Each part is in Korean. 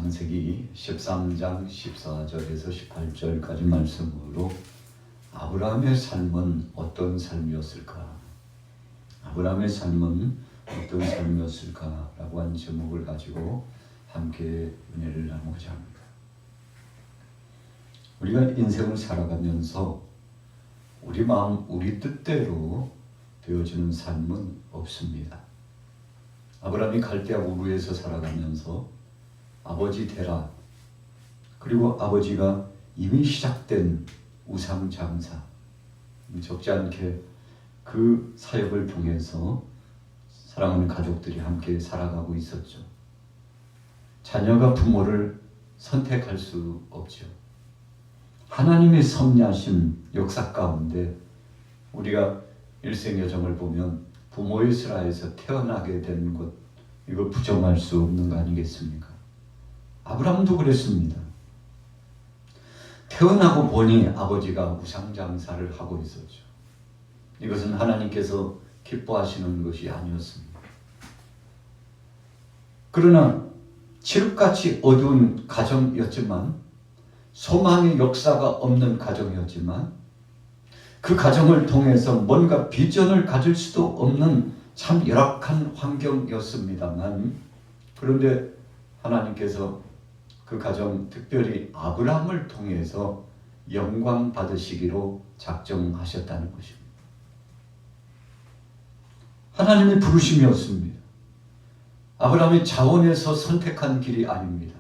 창세기 13장 14절에서 18절까지 말씀으로 아브라함의 삶은 어떤 삶이었을까? 아브라함의 삶은 어떤 삶이었을까라고 하는 제목을 가지고 함께 은혜를 나누고자 합니다. 우리가 인생을 살아가면서 우리 마음, 우리 뜻대로 되어지는 삶은 없습니다. 아브라함이 갈대아 우르에서 살아가면서 아버지 데라, 그리고 아버지가 이미 시작된 우상 장사, 적지 않게 그 사역을 통해서 사랑하는 가족들이 함께 살아가고 있었죠. 자녀가 부모를 선택할 수 없죠. 하나님의 섭리하신 역사 가운데 우리가 일생 여정을 보면 부모의 슬하에서 태어나게 되는 것, 이걸 부정할 수 없는 거 아니겠습니까? 아브라함도 그랬습니다. 태어나고 보니 아버지가 우상장사를 하고 있었죠. 이것은 하나님께서 기뻐하시는 것이 아니었습니다. 그러나 칠흑같이 어두운 가정이었지만, 소망의 역사가 없는 가정이었지만, 그 가정을 통해서 뭔가 비전을 가질 수도 없는 참 열악한 환경이었습니다만, 그런데 하나님께서 그 가정, 특별히 아브라함을 통해서 영광 받으시기로 작정하셨다는 것입니다. 하나님의 부르심이었습니다. 아브라함이 자원해서 선택한 길이 아닙니다.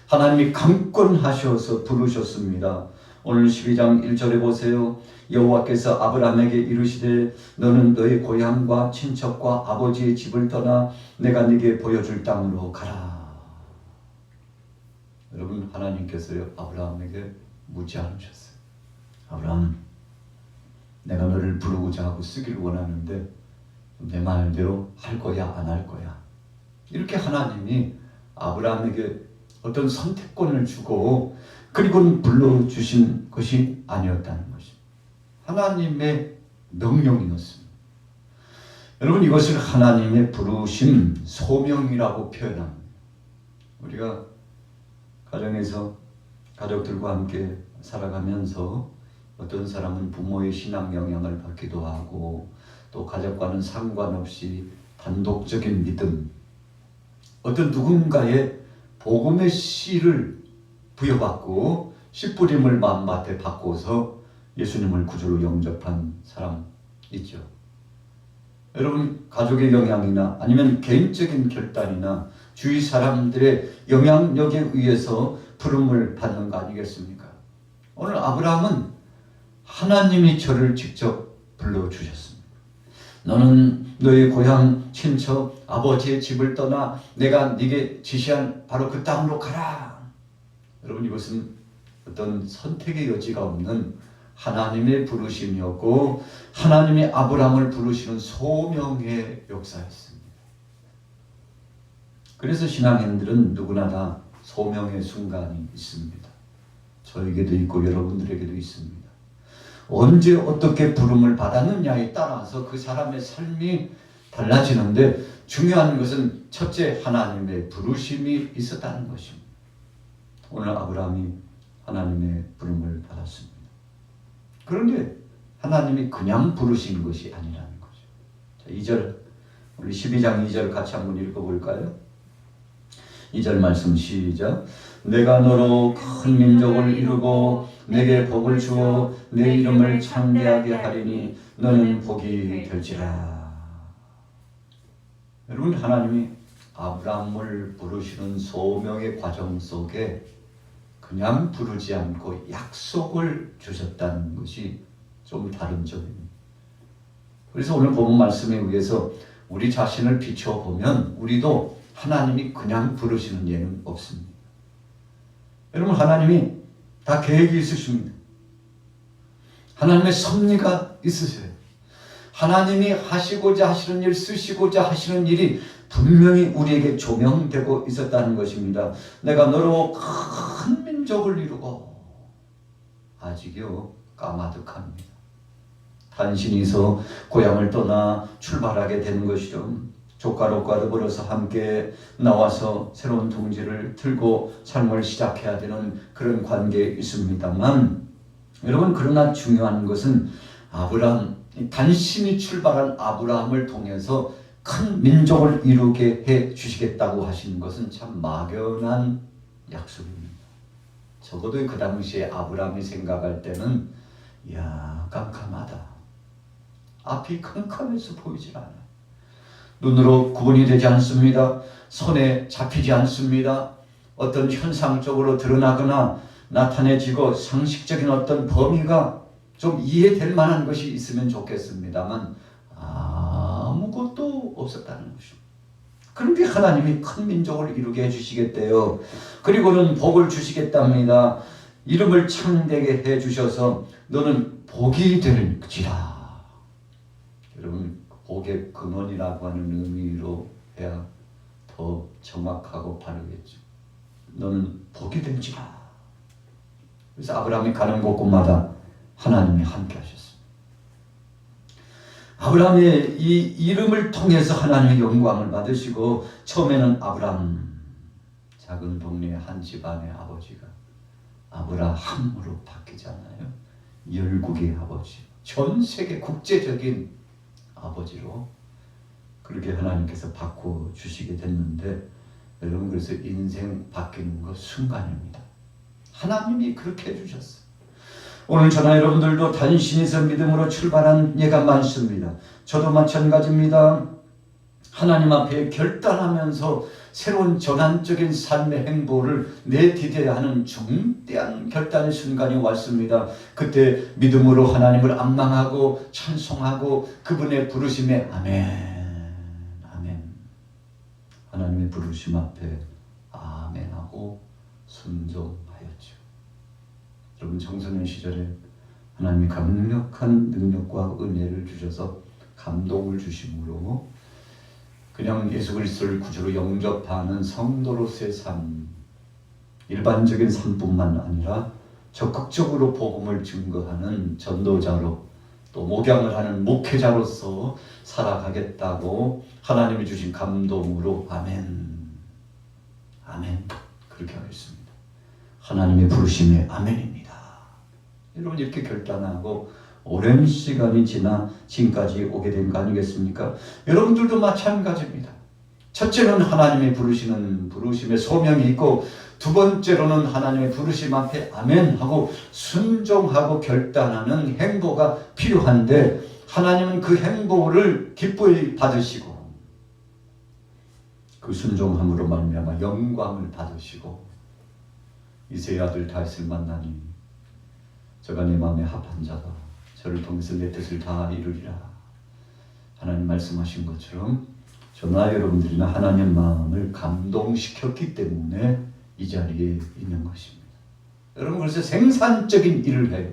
하나님이 강권하셔서 부르셨습니다. 오늘 12장 1절에 보세요. 여호와께서 아브라함에게 이르시되 너는 너의 고향과 친척과 아버지의 집을 떠나 내가 네게 보여줄 땅으로 가라. 여러분, 하나님께서요 아브라함에게 묻지 않으셨어요. 아브라함, 내가 너를 부르고자 하고 쓰기를 원하는데 내 말대로 할 거야, 안 할 거야? 이렇게 하나님이 아브라함에게 어떤 선택권을 주고 그리고는 불러주신 것이 아니었다는 것입니다. 하나님의 명령이었습니다. 여러분, 이것을 하나님의 부르심, 소명이라고 표현합니다. 우리가 가정에서 가족들과 함께 살아가면서 어떤 사람은 부모의 신앙 영향을 받기도 하고, 또 가족과는 상관없이 단독적인 믿음, 어떤 누군가의 복음의 씨를 부여받고 씨 뿌림을 마음밭에 바꿔서 예수님을 구주로 영접한 사람 있죠. 여러분, 가족의 영향이나 아니면 개인적인 결단이나 주위 사람들의 영향력에 의해서 부름을 받는 거 아니겠습니까? 오늘 아브라함은 하나님이 저를 직접 불러주셨습니다. 너는 너의 고향, 친척, 아버지의 집을 떠나 내가 네게 지시한 바로 그 땅으로 가라. 여러분, 이것은 어떤 선택의 여지가 없는 하나님의 부르심이었고, 하나님이 아브라함을 부르시는 소명의 역사였습니다. 그래서 신앙인들은 누구나 다 소명의 순간이 있습니다. 저에게도 있고 여러분들에게도 있습니다. 언제 어떻게 부름을 받았느냐에 따라서 그 사람의 삶이 달라지는데, 중요한 것은 첫째, 하나님의 부르심이 있었다는 것입니다. 오늘 아브라함이 하나님의 부름을 받았습니다. 그런데 하나님이 그냥 부르신 것이 아니라는 거죠. 자, 2절, 우리 12장 2절 같이 한번 읽어볼까요? 2절 말씀 시작. 내가 너로 큰 민족을 이루고 내게 복을 주어 내 이름을 창대하게 하리니 너는 복이 될지라. 여러분, 하나님이 아브라함을 부르시는 소명의 과정 속에 그냥 부르지 않고 약속을 주셨다는 것이 좀 다른 점입니다. 그래서 오늘 본문 말씀에 의해서 우리 자신을 비춰보면 우리도 하나님이 그냥 부르시는 예는 없습니다. 여러분, 하나님이 다 계획이 있으십니다. 하나님의 섭리가 있으세요. 하나님이 하시고자 하시는 일, 쓰시고자 하시는 일이 분명히 우리에게 조명되고 있었다는 것입니다. 내가 너로 큰 민족을 이루고, 아직요 까마득합니다. 단신이서 고향을 떠나 출발하게 되는 것이죠. 조카록과 더불어서 함께 나와서 새로운 둥지를 틀고 삶을 시작해야 되는 그런 관계에 있습니다만, 여러분, 그러나 중요한 것은 아브라함, 단신이 출발한 아브라함을 통해서 큰 민족을 이루게 해 주시겠다고 하시는 것은 참 막연한 약속입니다. 적어도 그 당시에 아브라함이 생각할 때는, 이야, 깜깜하다. 앞이 캄캄해서 보이질 않아. 눈으로 구분이 되지 않습니다. 손에 잡히지 않습니다. 어떤 현상적으로 드러나거나 나타내지고 상식적인 어떤 범위가 좀 이해될 만한 것이 있으면 좋겠습니다만 아무것도 없었다는 것입니다. 그런데 하나님이 큰 민족을 이루게 해주시겠대요. 그리고는 복을 주시겠답니다. 이름을 참되게 해주셔서 너는 복이 될지라. 여러분, 복의 근원이라고 하는 의미로 해야 더 정확하고 바르겠죠. 너는 복이 될지라. 그래서 아브라함이 가는 곳곳마다 하나님이 함께 하셨습니다. 아브라함의 이 이름을 통해서 하나님의 영광을 받으시고, 처음에는 아브라함, 작은 동네 한 집안의 아버지가 아브라함으로 바뀌잖아요. 열국의 아버지, 전 세계 국제적인 아버지로 그렇게 하나님께서 바꿔주시게 됐는데, 여러분, 그래서 인생 바뀌는 것 순간입니다. 하나님이 그렇게 해주셨어요. 오늘 저나 여러분들도 단신에서 믿음으로 출발한 예가 많습니다. 저도 마찬가지입니다. 하나님 앞에 결단하면서 새로운 전환적인 삶의 행보를 내디뎌야 하는 중대한 결단의 순간이 왔습니다. 그때 믿음으로 하나님을 앙망하고 찬송하고 그분의 부르심에 아멘, 아멘, 하나님의 부르심 앞에 아멘하고 순종하였죠. 여러분, 청소년 시절에 하나님이 강력한 능력과 은혜를 주셔서 감동을 주심으로 그냥 예수 그리스도를 구주로 영접하는 성도로서의 삶, 일반적인 삶뿐만 아니라 적극적으로 복음을 증거하는 전도자로, 또 목양을 하는 목회자로서 살아가겠다고 하나님이 주신 감동으로 아멘, 아멘, 그렇게 하겠습니다. 하나님의 부르심에 아멘입니다. 여러분, 이렇게 결단하고 오랜 시간이 지나 지금까지 오게 된 거 아니겠습니까? 여러분들도 마찬가지입니다. 첫째는 하나님의 부르시는 부르심에 소명이 있고, 두 번째로는 하나님의 부르심 앞에 아멘하고 순종하고 결단하는 행보가 필요한데, 하나님은 그 행보를 기쁘게 받으시고 그 순종함으로 말미암아 영광을 받으시고, 이세의 아들 다윗을 만나니 저가 내 마음에 합한 자다, 저를 통해서 내 뜻을 다 이루리라. 하나님 말씀하신 것처럼 저나 여러분들이나 하나님 마음을 감동시켰기 때문에 이 자리에 있는 것입니다. 여러분, 그래서 생산적인 일을 해요.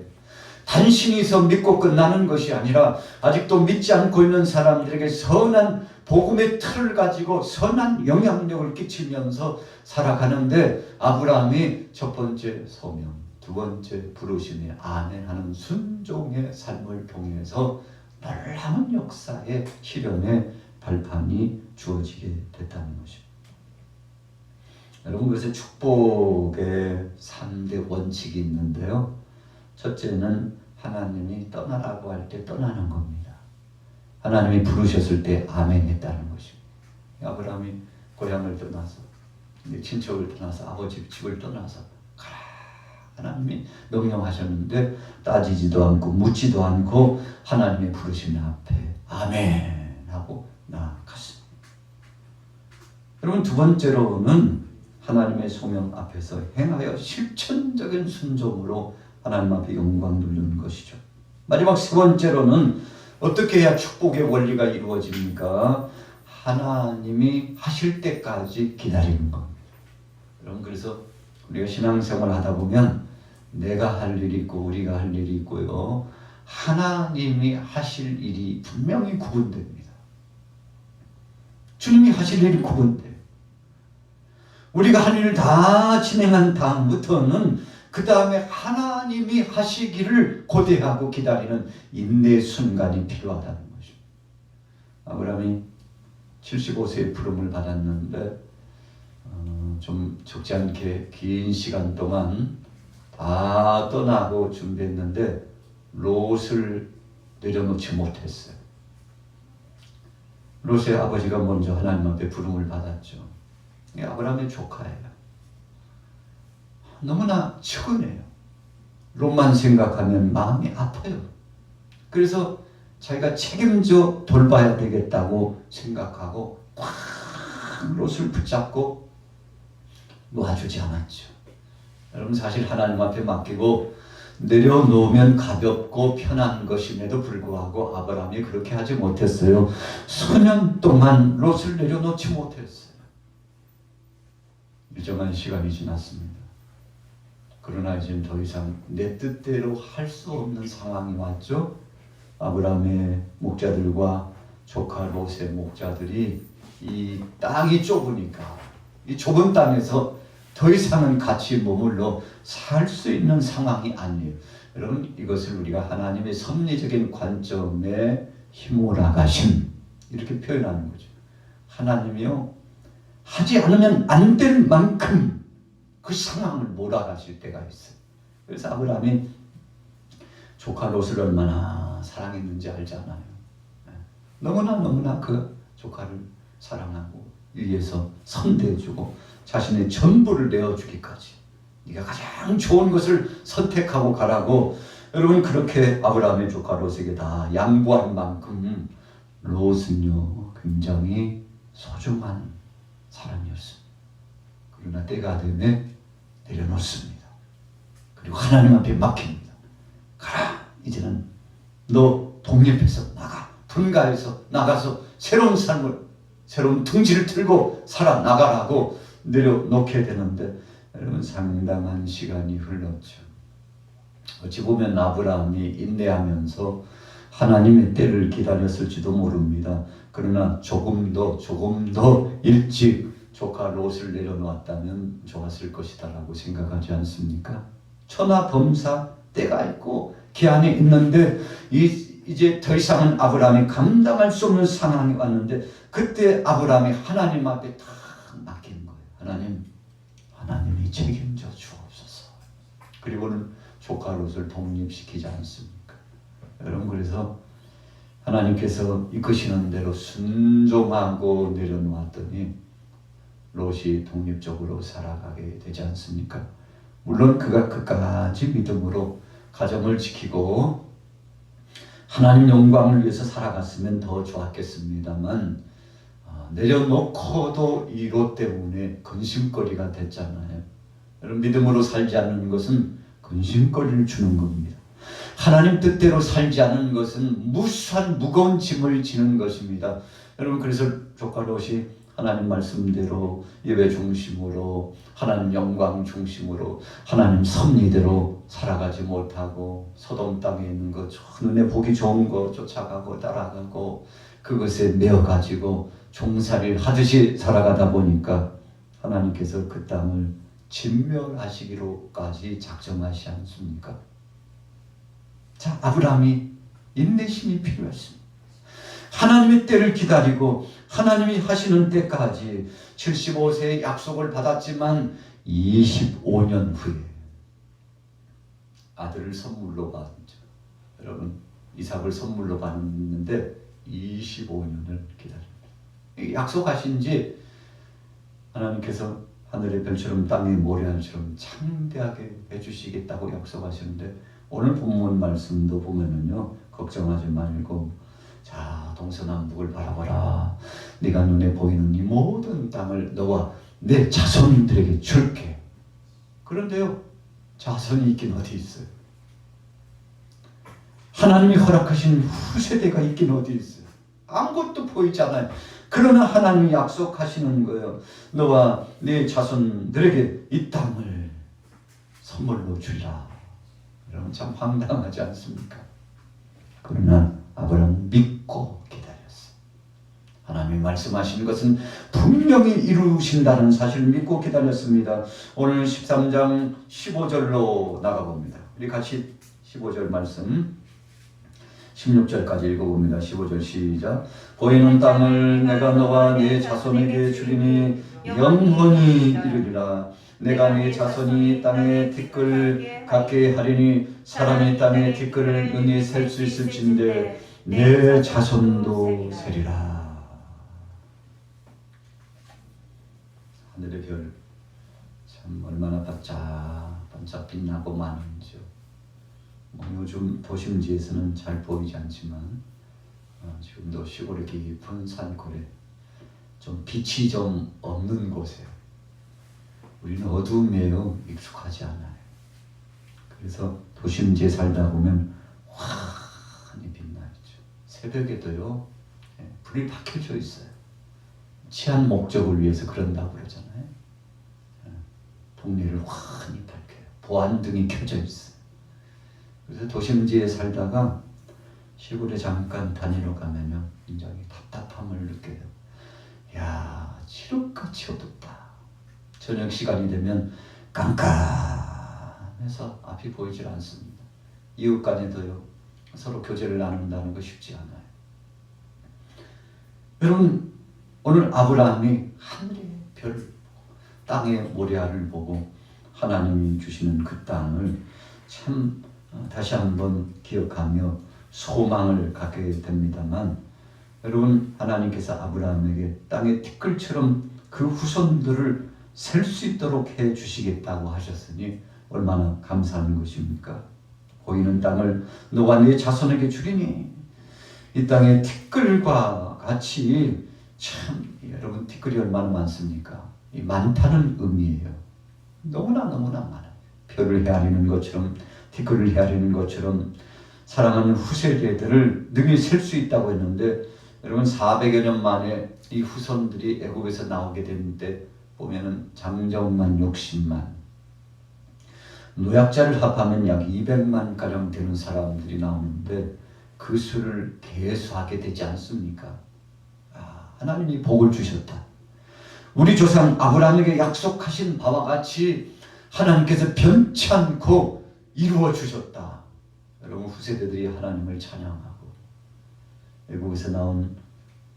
단신이서 믿고 끝나는 것이 아니라 아직도 믿지 않고 있는 사람들에게 선한 복음의 틀을 가지고 선한 영향력을 끼치면서 살아가는데, 아브라함이 첫 번째 소명, 두 번째 부르심에 아멘하는 순종의 삶을 통해서 놀라운 역사의 실현의 발판이 주어지게 됐다는 것입니다. 여러분, 그래서 축복의 3대 원칙이 있는데요. 첫째는 하나님이 떠나라고 할 때 떠나는 겁니다. 하나님이 부르셨을 때 아멘 했다는 것입니다. 아브라함이 고향을 떠나서, 친척을 떠나서, 아버지 집을 떠나서 가라, 하나님이 명령하셨는데 따지지도 않고 묻지도 않고 하나님의 부르심 앞에 아멘 하고 나아갔습니다. 여러분, 두 번째로는 하나님의 소명 앞에서 행하여 실천적인 순종으로 하나님 앞에 영광 돌리는 것이죠. 마지막 세 번째로는 어떻게 해야 축복의 원리가 이루어집니까? 하나님이 하실 때까지 기다리는 겁니다. 여러분, 그래서 우리가 신앙생활을 하다 보면 내가 할 일이 있고 우리가 할 일이 있고요, 하나님이 하실 일이 분명히 구분됩니다. 주님이 하실 일이 구분돼요. 우리가 할 일을 다 진행한 다음부터는 그 다음에 하나님이 하시기를 고대하고 기다리는 인내의 순간이 필요하다는 것입니다. 아브라함이 75세의 부름을 받았는데 좀 적지 않게 긴 시간 동안 다 떠나고 준비했는데 롯을 내려놓지 못했어요. 롯의 아버지가 먼저 하나님 앞에 부름을 받았죠. 아브라함의 조카예요. 너무나 측은해요. 롯만 생각하면 마음이 아파요. 그래서 자기가 책임져 돌봐야 되겠다고 생각하고 꽉 롯을 붙잡고 놓아주지 않았죠. 여러분, 사실 하나님 앞에 맡기고 내려놓으면 가볍고 편한 것임에도 불구하고 아브라함이 그렇게 하지 못했어요. 수년 동안 롯을 내려놓지 못했어요. 일정한 시간이 지났습니다. 그러나 이제 더 이상 내 뜻대로 할 수 없는 상황이 왔죠. 아브라함의 목자들과 조카 롯의 목자들이 이 땅이 좁으니까 이 좁은 땅에서 더 이상은 같이 머물러 살 수 있는 상황이 아니에요. 여러분, 이것을 우리가 하나님의 섭리적인 관점에 힘몰아가심 이렇게 표현하는 거죠. 하나님이요, 하지 않으면 안 될 만큼 그 상황을 몰아가실 때가 있어요. 그래서 아브라함이 조카 롯을 얼마나 사랑했는지 알잖아요. 너무나 그 조카를 사랑하고 위해서 선대해주고 자신의 전부를 내어주기까지 네가 가장 좋은 것을 선택하고 가라고. 여러분, 그렇게 아브라함의 조카 롯에게 다 양보한 만큼 롯은요 굉장히 소중한 사람이었습니다. 그러나 때가 되면 내려놓습니다. 그리고 하나님 앞에 맡깁니다. 가라, 이제는 너 독립해서 나가, 분가해서 나가서 새로운 삶을, 새로운 둥지를 틀고 살아나가라고 내려놓게 되는데, 여러분, 상당한 시간이 흘렀죠. 어찌 보면 아브라함이 인내하면서 하나님의 때를 기다렸을지도 모릅니다. 그러나 조금 더 일찍 조카 롯을 내려놓았다면 좋았을 것이다라고 생각하지 않습니까? 천하범사 때가 있고 기한이 있는데 이제 더 이상은 아브라함이 감당할 수 없는 상황이 왔는데, 그때 아브라함이 하나님 앞에 다 맡긴 거예요. 하나님이 책임져 주옵소서. 그리고는 조카 롯을 독립시키지 않습니까? 여러분, 그래서 하나님께서 이끄시는 대로 순종하고 내려놓았더니 롯이 독립적으로 살아가게 되지 않습니까? 물론 그가 끝까지 믿음으로 가정을 지키고 하나님 영광을 위해서 살아갔으면 더 좋았겠습니다만, 내려놓고도 이 롯 때문에 근심거리가 됐잖아요. 여러분, 믿음으로 살지 않는 것은 근심거리를 주는 겁니다. 하나님 뜻대로 살지 않는 것은 무수한 무거운 짐을 지는 것입니다. 여러분, 그래서 조카 롯이 하나님 말씀대로 예배 중심으로, 하나님 영광 중심으로, 하나님 섭리대로 살아가지 못하고 소돔 땅에 있는 것, 눈에 보기 좋은 것 쫓아가고 따라가고 그것에 매어가지고 종살이를 하듯이 살아가다 보니까 하나님께서 그 땅을 진멸하시기로까지 작정하시지 않습니까? 자, 아브라함이 인내심이 필요했습니다. 하나님의 때를 기다리고 하나님이 하시는 때까지 75세의 약속을 받았지만 25년 후에 아들을 선물로 받았죠. 여러분, 이삭을 선물로 받았는데 25년을 기다립니다. 약속하신 지 하나님께서 하늘의 별처럼 땅의 모래알처럼 창대하게 해주시겠다고 약속하시는데, 오늘 본문 말씀도 보면은요, 걱정하지 말고 자, 동서남북을 바라보라. 네가 눈에 보이는 이 모든 땅을 너와 내 자손들에게 줄게. 그런데요, 자손이 있긴 어디 있어요? 하나님이 허락하신 후세대가 있긴 어디 있어요? 아무것도 보이지 않아요. 그러나 하나님이 약속하시는 거예요. 너와 네 자손들에게 이 땅을 선물로 주리라. 여러분, 참 황당하지 않습니까? 그러나 아브라함은 믿고 기다렸어요. 하나님이 말씀하신 것은 분명히 이루신다는 사실을 믿고 기다렸습니다. 오늘 13장 15절로 나가봅니다. 우리 같이 15절 말씀 16절까지 읽어봅니다. 15절 시작. 보이는 땅을 내가 너와 네 자손에게 주리니 영원히 이르리라. 내가 네 자손이 땅의 티끌 같게 하리니 사람이 땅의 티끌을 능히 셀 수 있을진데 내 자손도 세리라. 하늘의 별 참 얼마나 반짝반짝 빛나고 많은지요. 요즘 도심지에서는 잘 보이지 않지만 지금도 시골의 깊은 산골에 좀 빛이 좀 없는 곳에 우리는 어두움에요 익숙하지 않아요. 그래서 도심지에 살다 보면 환히 빛나죠. 새벽에도요 불이 밝혀져 있어요. 치안 목적을 위해서 그런다고 그러잖아요. 동네를 환히 밝혀요. 보안등이 켜져 있어요. 그래서 도심지에 살다가 시골에 잠깐 다니러 가면요 굉장히 답답함을 느껴요. 야, 칠흑같이 어둡다. 저녁 시간이 되면 깜깜해서 앞이 보이질 않습니다. 이웃 간에도요 서로 교제를 나눈다는 거 쉽지 않아요. 여러분, 오늘 아브라함이 하늘의 별, 땅의 모래알을 보고 하나님이 주시는 그 땅을 참 다시 한번 기억하며 소망을 갖게 됩니다만, 여러분, 하나님께서 아브라함에게 땅의 티끌처럼 그 후손들을 셀 수 있도록 해 주시겠다고 하셨으니 얼마나 감사한 것입니까? 보이는 땅을 너와 네 자손에게 주리니, 이 땅의 티끌과 같이, 참 여러분 티끌이 얼마나 많습니까? 이 많다는 의미예요. 너무나 많아요. 별을 헤아리는 것처럼, 티끌을 헤아리는 것처럼 사랑하는 후세대들을 능히 셀 수 있다고 했는데, 여러분 400여 년 만에 이 후손들이 애국에서 나오게 됐는데 보면은 장정만 60만, 노약자를 합하면 약 200만 가량 되는 사람들이 나오는데 그 수를 계수하게 되지 않습니까? 하나님이 복을 주셨다. 우리 조상 아브라함에게 약속하신 바와 같이 하나님께서 변치 않고 이루어 주셨다. 여러분, 후세대들이 하나님을 찬양하고 애국에서 나온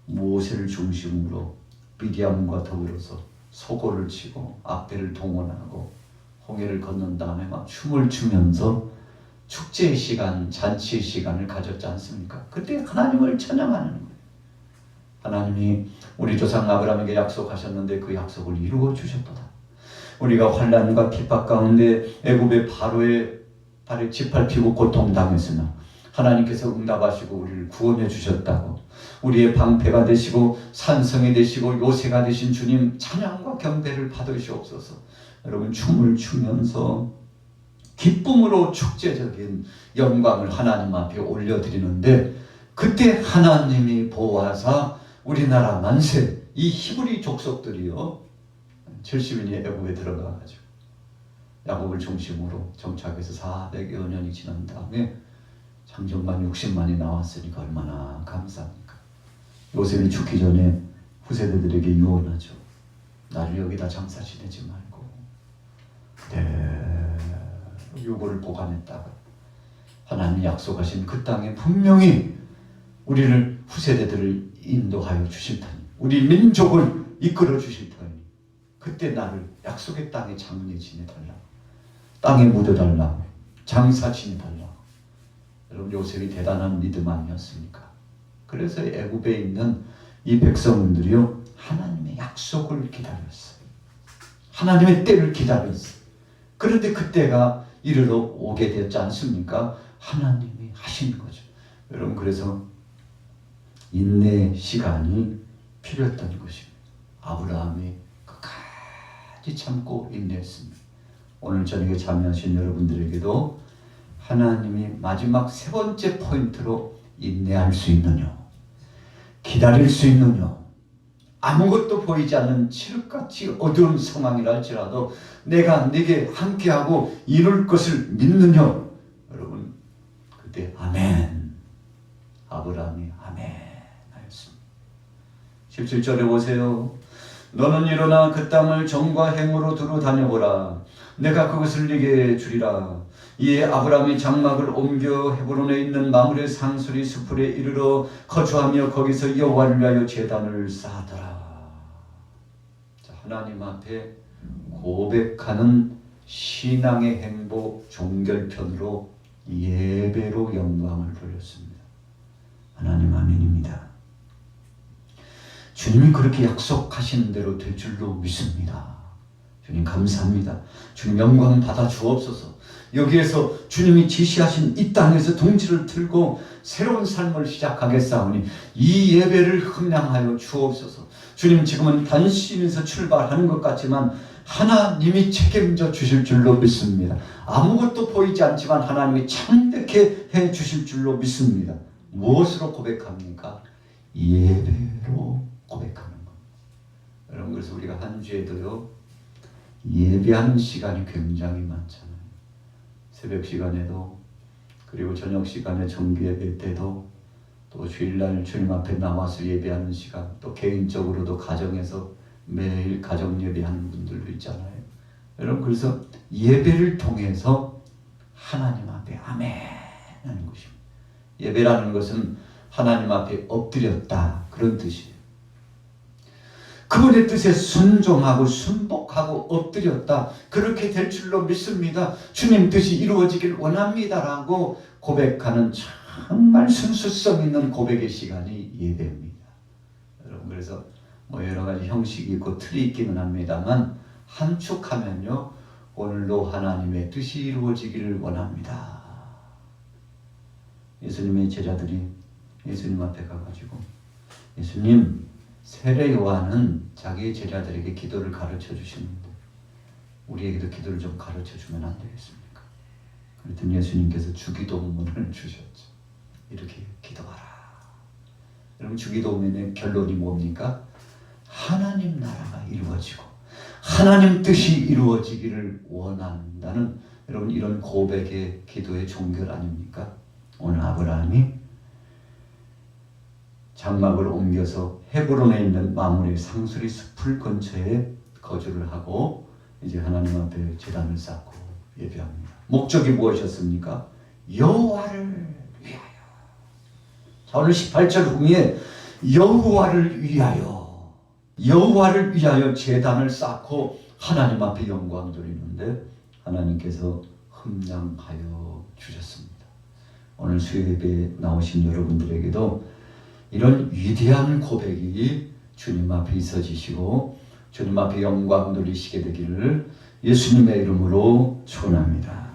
모세를 중심으로 미디암과 더불어서 소고를 치고 악대를 동원하고 홍해를 건넌 다음에 막 춤을 추면서 축제의 시간, 잔치의 시간을 가졌지 않습니까? 그때 하나님을 찬양하는 거예요. 하나님이 우리 조상 아브라함에게 약속하셨는데 그 약속을 이루어 주셨도다. 우리가 환난과 핍박 가운데 애굽의 바로의 발에 짓밟히고 고통당했으나 하나님께서 응답하시고 우리를 구원해 주셨다고, 우리의 방패가 되시고 산성이 되시고 요새가 되신 주님 찬양과 경배를 받으시옵소서. 여러분, 춤을 추면서 기쁨으로 축제적인 영광을 하나님 앞에 올려드리는데, 그때 하나님이 보호하사 우리나라 만세, 이 히브리 족속들이요 70인이 애굽에 들어가가지고 야곱을 중심으로 정착해서 400여 년이 지난 다음에 장정만 60만이 나왔으니까 얼마나 감사합니까? 요셉이 죽기 전에 후세대들에게 유언하죠. 나를 여기다 장사 지내지 말고 유고를 보관했다가 하나님이 약속하신 그 땅에 분명히 우리를, 후세대들을 인도하여 주실 터니, 우리 민족을 이끌어 주실 터니 그때 나를 약속의 땅에 장례 지내달라, 땅에 묻어달라, 장사 지내달라. 여러분, 요셉이 대단한 믿음 아니었습니까? 그래서 애굽에 있는 이 백성들이요 하나님의 약속을 기다렸어요. 하나님의 때를 기다렸어요. 그런데 그때가 이르러 오게 되었지 않습니까? 하나님이 하신 거죠. 여러분, 그래서 인내의 시간이 필요했던 것입니다. 아브라함이 끝까지 참고 인내했습니다. 오늘 저녁에 참여하신 여러분들에게도 하나님이 마지막 세 번째 포인트로 인내할 수 있느냐, 기다릴 수 있느냐, 아무것도 보이지 않는 칠흑같이 어두운 상황이라 할지라도 내가 네게 함께하고 이룰 것을 믿느냐. 여러분, 그때 아멘, 아브라함이 아멘 하였습니다. 17절에 보세요. 너는 일어나 그 땅을 정과 행으로 두루 다녀보라. 내가 그것을 네게 주리라. 이에 아브라함이 장막을 옮겨 헤브론에 있는 마므레 상수리 수풀에 이르러 거주하며 거기서 여호와를 위하여 제단을 쌓더라. 자, 하나님 앞에 고백하는 신앙의 행보 종결편으로 예배로 영광을 돌렸습니다. 하나님 아멘입니다. 주님이 그렇게 약속하신 대로 될 줄로 믿습니다. 주님 감사합니다. 주님 영광 받아 주옵소서. 여기에서 주님이 지시하신 이 땅에서 둥지를 틀고 새로운 삶을 시작하겠사오니 이 예배를 흠량하여 주옵소서. 주님 지금은 단신에서 출발하는 것 같지만 하나님이 책임져 주실 줄로 믿습니다. 아무것도 보이지 않지만 하나님이 창백해 해 주실 줄로 믿습니다. 무엇으로 고백합니까? 예배로 고백하는 겁니다. 여러분, 그래서 우리가 한 주에도요 예배하는 시간이 굉장히 많잖아요. 새벽 시간에도, 그리고 저녁 시간에 정기 예배 때도, 또 주일날 주님 앞에 나와서 예배하는 시간, 또 개인적으로도 가정에서 매일 가정 예배하는 분들도 있잖아요. 여러분, 그래서 예배를 통해서 하나님 앞에 아멘 하는 것입니다. 예배라는 것은 하나님 앞에 엎드렸다, 그런 뜻이에요. 그분의 뜻에 순종하고 순복하고 엎드렸다, 그렇게 될 줄로 믿습니다. 주님 뜻이 이루어지길 원합니다라고 고백하는 정말 순수성 있는 고백의 시간이 예배입니다. 여러분, 그래서 여러 가지 형식이 있고 틀이 있기는 합니다만 함축하면요, 오늘도 하나님의 뜻이 이루어지기를 원합니다. 예수님의 제자들이 예수님 앞에 가가지고, 예수님, 세례 요한은 자기 제자들에게 기도를 가르쳐 주시는데 우리에게도 기도를 좀 가르쳐 주면 안 되겠습니까? 그랬더니 예수님께서 주기도문을 주셨죠. 이렇게 기도하라. 여러분, 주기도문의 결론이 뭡니까? 하나님 나라가 이루어지고 하나님 뜻이 이루어지기를 원한다는, 여러분, 이런 고백의 기도의 종결 아닙니까? 오늘 아브라함이 장막을 옮겨서 헤브론에 있는 마므레 상수리 숲을 근처에 거주를 하고 이제 하나님 앞에 제단을 쌓고 예배합니다. 목적이 무엇이었습니까? 여호와를 위하여. 자, 오늘 18절 후미에 여호와를 위하여 제단을 쌓고 하나님 앞에 영광 돌리는데 하나님께서 흠량하여 주셨습니다. 오늘 수요예배에 나오신 여러분들에게도 이런 위대한 고백이 주님 앞에 있어지시고 주님 앞에 영광 돌리시게 되기를 예수님의 이름으로 축원합니다.